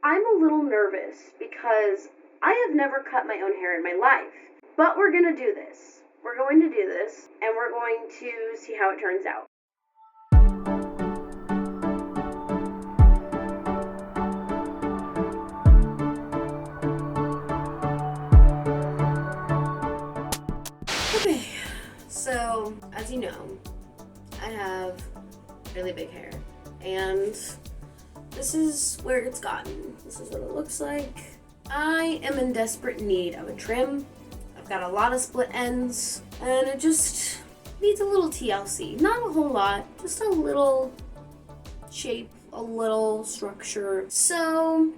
I'm a little nervous because I have never cut my own hair in my life. But we're going to do this. We're going to do this, and we're going to see how it turns out. Okay, so as you know, I have really big hair, and this is where it's gotten. This is what it looks like. I am in desperate need of a trim. I've got a lot of split ends, and it just needs a little TLC. Not a whole lot, just a little shape, a little structure. So,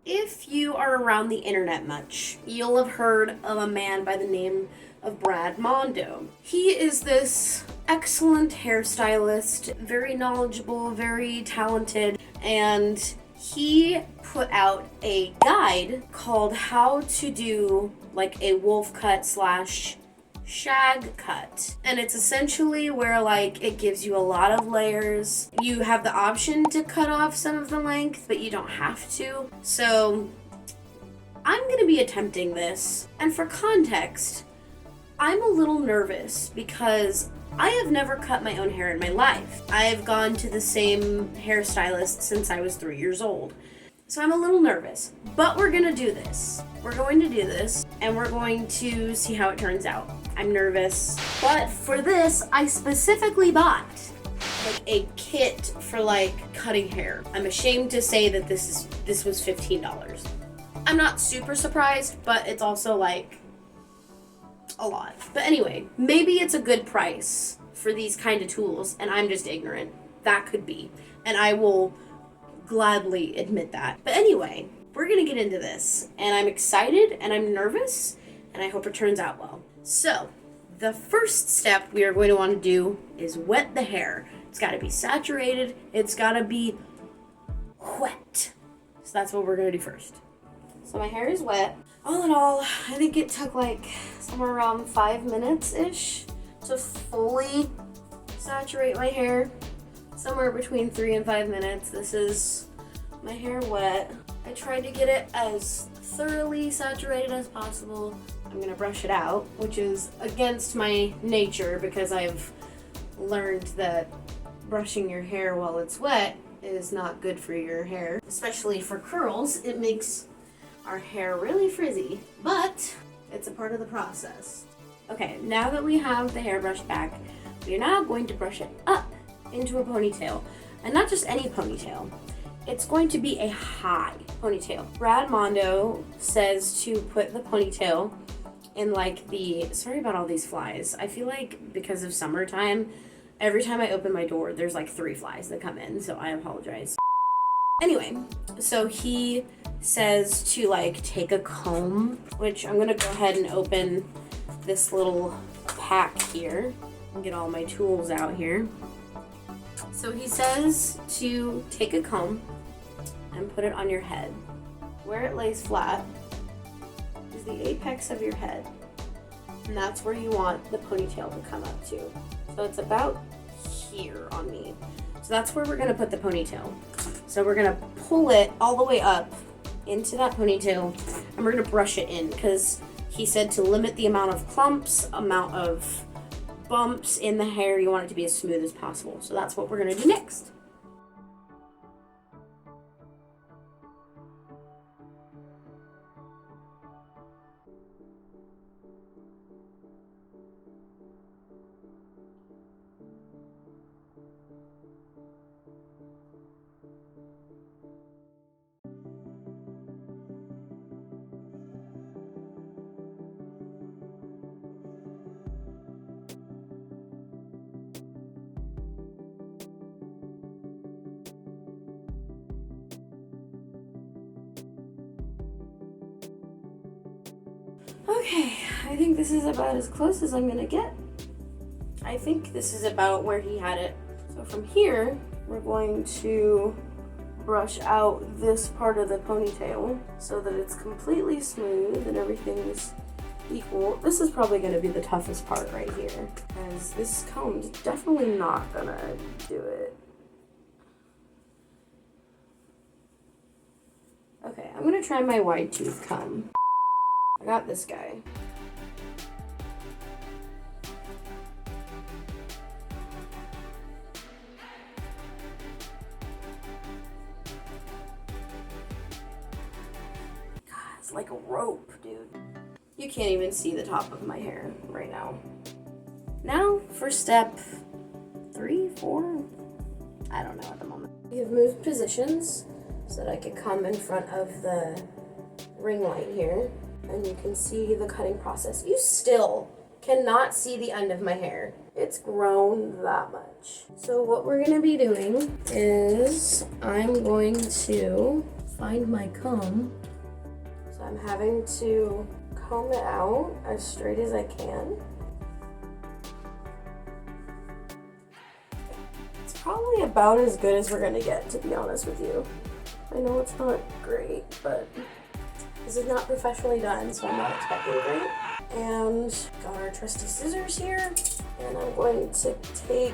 if you are around the internet much, you'll have heard of a man by the name of Brad Mondo. He is this excellent hairstylist, very knowledgeable, very talented, and he put out a guide called How to Do like a wolf cut / shag cut. And it's essentially where like it gives you a lot of layers. You have the option to cut off some of the length, but you don't have to. So I'm gonna be attempting this. And for context, I'm a little nervous because I have never cut my own hair in my life. I have gone to the same hairstylist since I was 3 years old. So I'm a little nervous, but we're gonna do this. We're going to do this, and we're going to see how it turns out. I'm nervous, but for this, I specifically bought like a kit for like cutting hair. I'm ashamed to say that this was $15. I'm not super surprised, but it's also like a lot. But anyway, maybe it's a good price for these kind of tools, and I'm just ignorant. That could be, and I will gladly admit that. But anyway, we're gonna get into this, and I'm excited and I'm nervous, and I hope it turns out well. So the first step we are going to want to do is wet the hair. It's got to be saturated, it's got to be wet. So that's what we're gonna do first. So my hair is wet. All in all, I think it took like somewhere around 5 minutes-ish to fully saturate my hair. Somewhere between 3 and 5 minutes. This is my hair wet. I tried to get it as thoroughly saturated as possible. I'm gonna brush it out, which is against my nature because I've learned that brushing your hair while it's wet is not good for your hair. Especially for curls, it makes our hair really frizzy, but it's a part of the process. Okay, now that we have the hair brushed back, we are now going to brush it up into a ponytail. And not just any ponytail. It's going to be a high ponytail. Brad Mondo says to put the ponytail in like the, sorry about all these flies. I feel like because of summertime, every time I open my door, there's like 3 flies that come in, so I apologize. Anyway, so he says to like take a comb, which I'm gonna go ahead and open this little pack here and get all my tools out here. So he says to take a comb and put it on your head. Where it lays flat is the apex of your head, and that's where you want the ponytail to come up to. So it's about here on me. So that's where we're gonna put the ponytail. So we're gonna pull it all the way up into that ponytail, and we're gonna brush it in because he said to limit the amount of clumps, amount of bumps in the hair. You want it to be as smooth as possible. So that's what we're gonna do next. Okay, I think this is about as close as I'm gonna get. I think this is about where he had it. So from here, we're going to brush out this part of the ponytail so that it's completely smooth and everything's equal. This is probably gonna be the toughest part right here, because this comb's definitely not gonna do it. I'm gonna try my wide tooth comb. I got this guy. God, it's like a rope, dude. You can't even see the top of my hair right now. Now for step 3, 4, I don't know at the moment. We have moved positions so that I could come in front of the ring light here and you can see the cutting process. You still cannot see the end of my hair. It's grown that much. So what we're gonna be doing is I'm going to find my comb. So I'm having to comb it out as straight as I can. It's probably about as good as we're gonna get, to be honest with you. I know it's not great, but this is not professionally done, so I'm not expecting great. And got our trusty scissors here, and I'm going to take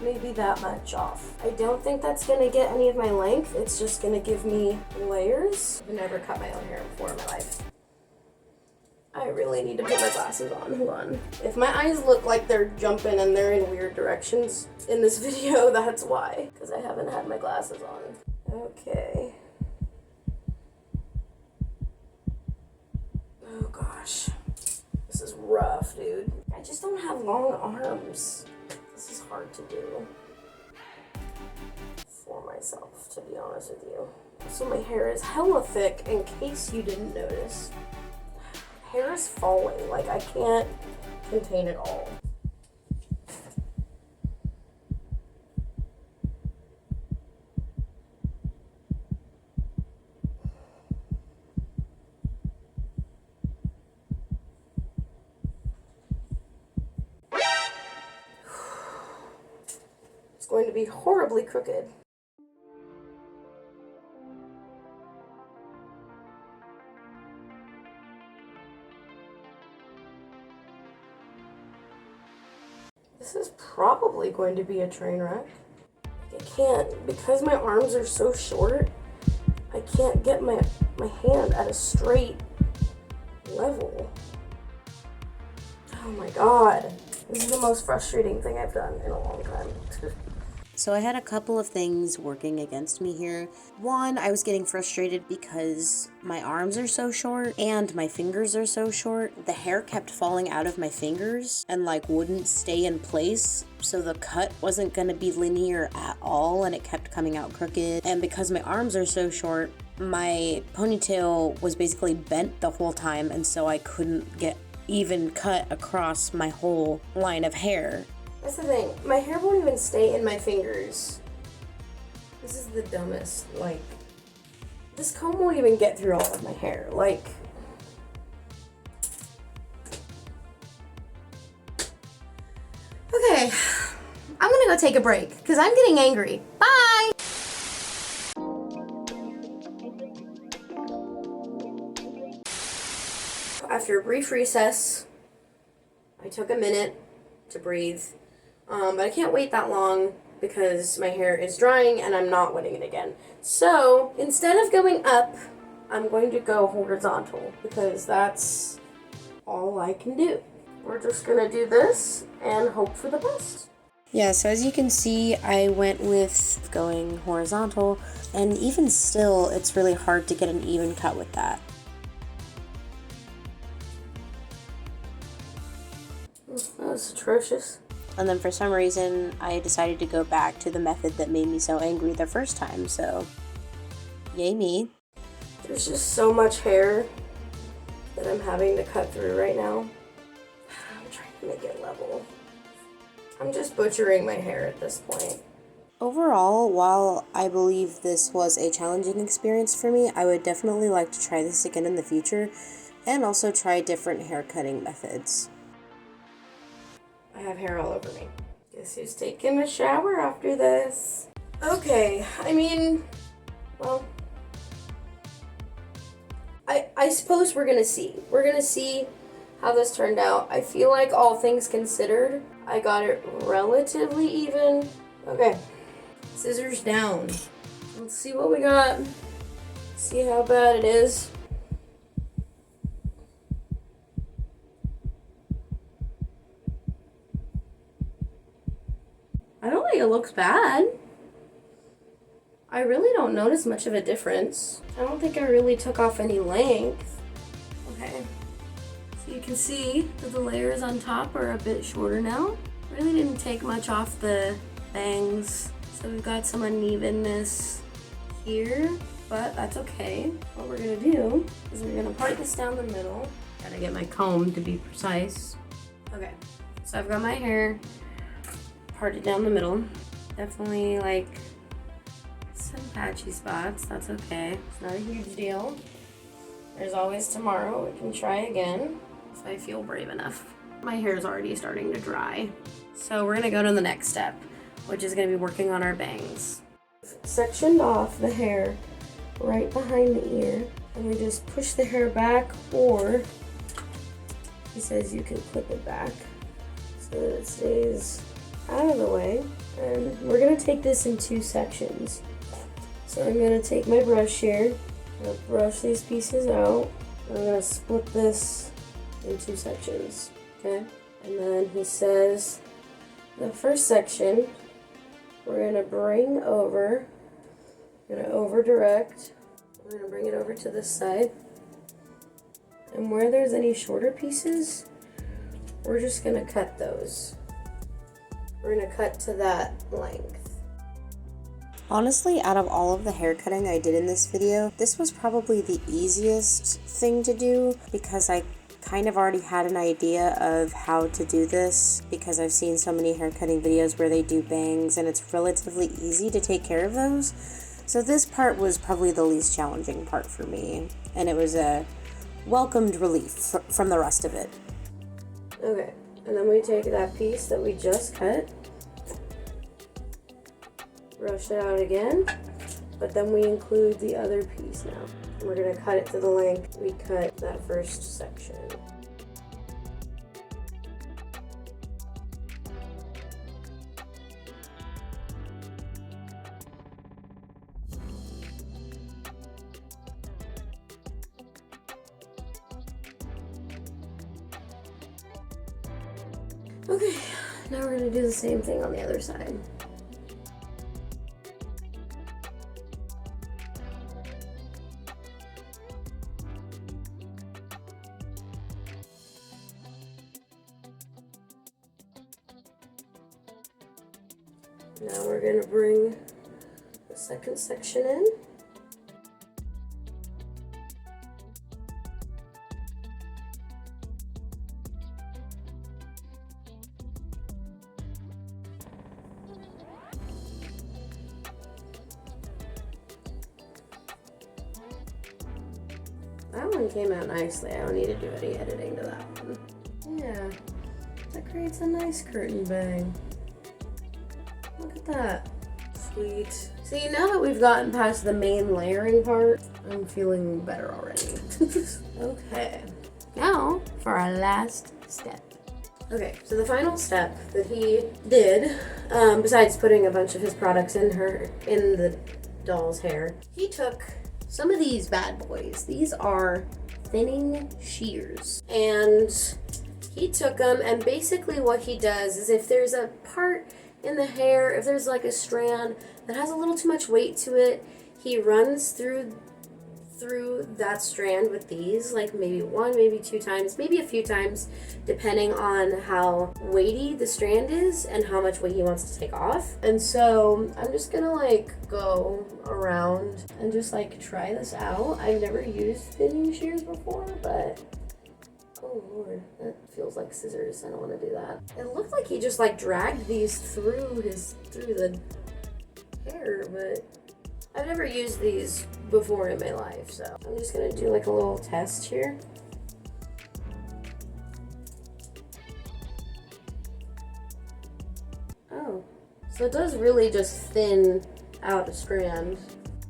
maybe that much off. I don't think that's gonna get any of my length. It's just gonna give me layers. I've never cut my own hair before in my life. I really need to put my glasses on. Hold on. If my eyes look like they're jumping and they're in weird directions in this video, that's why. Because I haven't had my glasses on. Okay. Oh gosh. This is rough, dude. I just don't have long arms. This is hard to do for myself, to be honest with you. So my hair is hella thick, in case you didn't notice. Hair is falling, like I can't contain it all. It's going to be horribly crooked. This is probably going to be a train wreck. I can't, because my arms are so short, I can't get my hand at a straight level. Oh my god. This is the most frustrating thing I've done in a long time. So I had a couple of things working against me here. One, I was getting frustrated because my arms are so short and my fingers are so short. The hair kept falling out of my fingers and like wouldn't stay in place. So the cut wasn't gonna be linear at all and it kept coming out crooked. And because my arms are so short, my ponytail was basically bent the whole time, and so I couldn't get even cut across my whole line of hair. That's the thing. My hair won't even stay in my fingers. This is the dumbest. Like, this comb won't even get through all of my hair. Like, okay. I'm gonna go take a break because I'm getting angry. Bye! After a brief recess, I took a minute to breathe. But I can't wait that long because my hair is drying and I'm not wetting it again. So instead of going up, I'm going to go horizontal because that's all I can do. We're just gonna do this and hope for the best. Yeah, so as you can see, I went with going horizontal, and even still, it's really hard to get an even cut with that. That was atrocious. And then for some reason, I decided to go back to the method that made me so angry the first time, so yay me. There's just so much hair that I'm having to cut through right now. I'm trying to make it level. I'm just butchering my hair at this point. Overall, while I believe this was a challenging experience for me, I would definitely like to try this again in the future, and also try different hair cutting methods. I have hair all over me. Guess who's taking a shower after this? Okay, I mean, well, I suppose we're gonna see. We're gonna see how this turned out. I feel like all things considered, I got it relatively even. Okay, scissors down. Let's see what we got. See how bad it is? I don't think it looks bad. I really don't notice much of a difference. I don't think I really took off any length. Okay. So you can see that the layers on top are a bit shorter now. Really didn't take much off the bangs. So we've got some unevenness here, but that's okay. What we're gonna do is we're gonna part this down the middle. Gotta get my comb to be precise. Okay, so I've got my hair parted down the middle. Definitely like some patchy spots, that's okay. It's not a huge deal. There's always tomorrow, we can try again if I feel brave enough. My hair is already starting to dry. So we're gonna go to the next step, which is gonna be working on our bangs. Sectioned off the hair right behind the ear, and we just push the hair back, or he says you can clip it back so that it stays out of the way. And we're gonna take this in 2 sections. So I'm gonna take my brush here, I'm gonna brush these pieces out, and I'm gonna split this in 2 sections, okay? And then he says the first section we're gonna bring over, we're gonna over direct, we're gonna bring it over to this side, and where there's any shorter pieces, we're just gonna cut those. We're gonna cut to that length. Honestly, out of all of the hair cutting I did in this video, this was probably the easiest thing to do because I kind of already had an idea of how to do this because I've seen so many hair cutting videos where they do bangs and it's relatively easy to take care of those. So this part was probably the least challenging part for me, and it was a welcomed relief from the rest of it. Okay, and then we take that piece that we just cut, brush it out again, but then we include the other piece now. And we're gonna cut it to the length we cut that first section. Okay, now we're gonna do the same thing on the other side. Now we're going to bring the second section in. That one came out nicely. I don't need to do any editing to that one. Yeah, that creates a nice curtain bang. Look at that. Sweet. See, now that we've gotten past the main layering part, I'm feeling better already. Okay, now for our last step. Okay, so the final step that he did, besides putting a bunch of his products in the doll's hair, he took some of these bad boys. These are thinning shears. And he took them, and basically what he does is if there's a part in the hair, if there's like a strand that has a little too much weight to it, he runs through that strand with these, like maybe 1, maybe 2 times, maybe a few times, depending on how weighty the strand is and how much weight he wants to take off. And so I'm just gonna like go around and just like try this out. I've never used thinning shears before, but oh lord, that feels like scissors. I don't want to do that. It looked like he just like dragged these through the hair, but I've never used these before in my life, so I'm just gonna do like a little test here. Oh, so it does really just thin out a strand,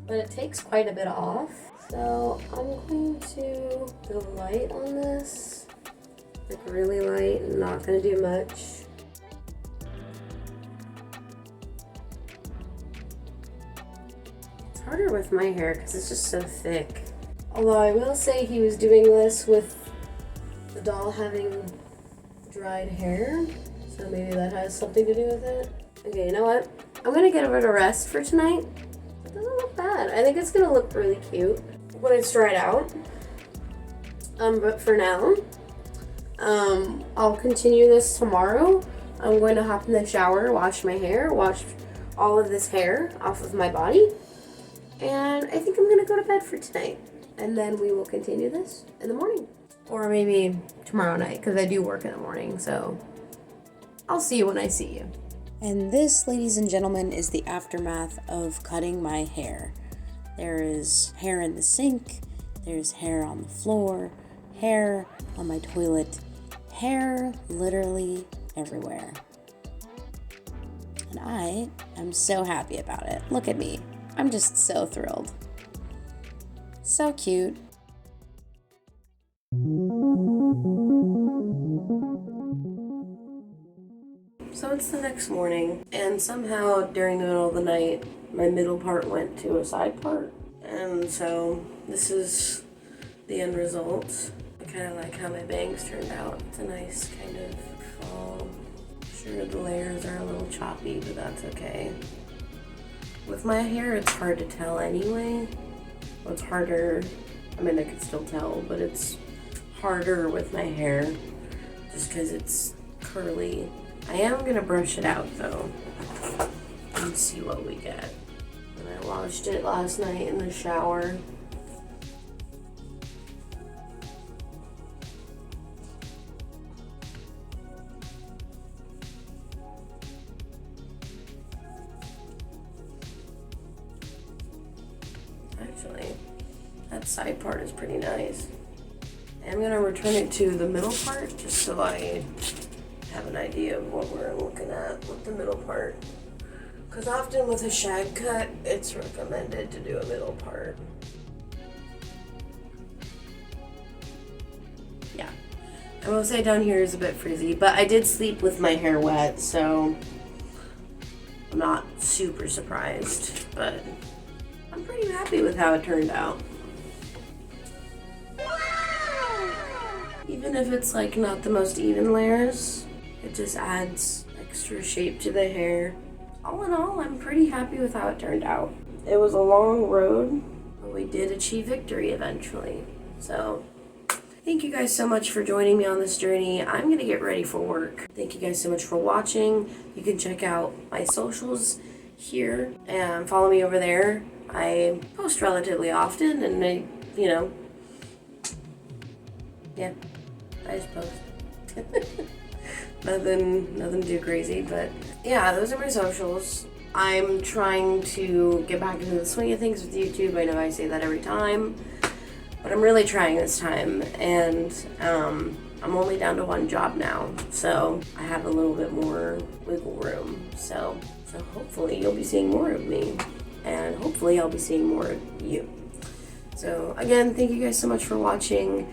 but it takes quite a bit off. So I'm going to go light on this, like really light, I'm not gonna do much. harder with my hair because it's just so thick. Although I will say he was doing this with the doll having dried hair, so maybe that has something to do with it. Okay, you know what? I'm gonna give it a rest for tonight. It doesn't look bad. I think it's gonna look really cute when it's dried out. But for now, I'll continue this tomorrow. I'm going to hop in the shower, wash my hair, wash all of this hair off of my body, and I think I'm gonna go to bed for tonight. And then we will continue this in the morning. Or maybe tomorrow night, because I do work in the morning, so I'll see you when I see you. And this, ladies and gentlemen, is the aftermath of cutting my hair. There is hair in the sink, there's hair on the floor, hair on my toilet, hair literally everywhere. And I am so happy about it. Look at me. I'm just so thrilled. So cute. So it's the next morning, and somehow during the middle of the night, my middle part went to a side part. And so this is the end result. I kind of like how my bangs turned out. It's a nice kind of fall. Sure, the layers are a little choppy, but that's okay. With my hair, it's hard to tell anyway. Well, it's harder, I mean, I could still tell, but it's harder with my hair just because it's curly. I am going to brush it out though and see what we get. And I washed it last night in the shower. Actually, that side part is pretty nice. I'm gonna return it to the middle part just so I have an idea of what we're looking at with the middle part. Because often with a shag cut, it's recommended to do a middle part. Yeah. I will say down here is a bit frizzy, but I did sleep with my hair wet, so I'm not super surprised, but I'm pretty happy with how it turned out. Even if it's like not the most even layers, it just adds extra shape to the hair. All in all, I'm pretty happy with how it turned out. It was a long road, but we did achieve victory eventually. So, thank you guys so much for joining me on this journey. I'm gonna get ready for work. Thank you guys so much for watching. You can check out my socials here and follow me over there. I post relatively often and I, yeah, I just post. Nothing too crazy, but yeah, those are my socials. I'm trying to get back into the swing of things with YouTube. I know I say that every time, but I'm really trying this time, and I'm only down to one job now, so I have a little bit more wiggle room. So hopefully you'll be seeing more of me, and hopefully I'll be seeing more of you. So again, thank you guys so much for watching,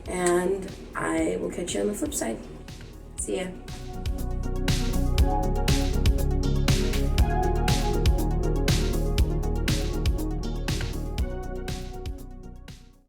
and I will catch you on the flip side. See ya.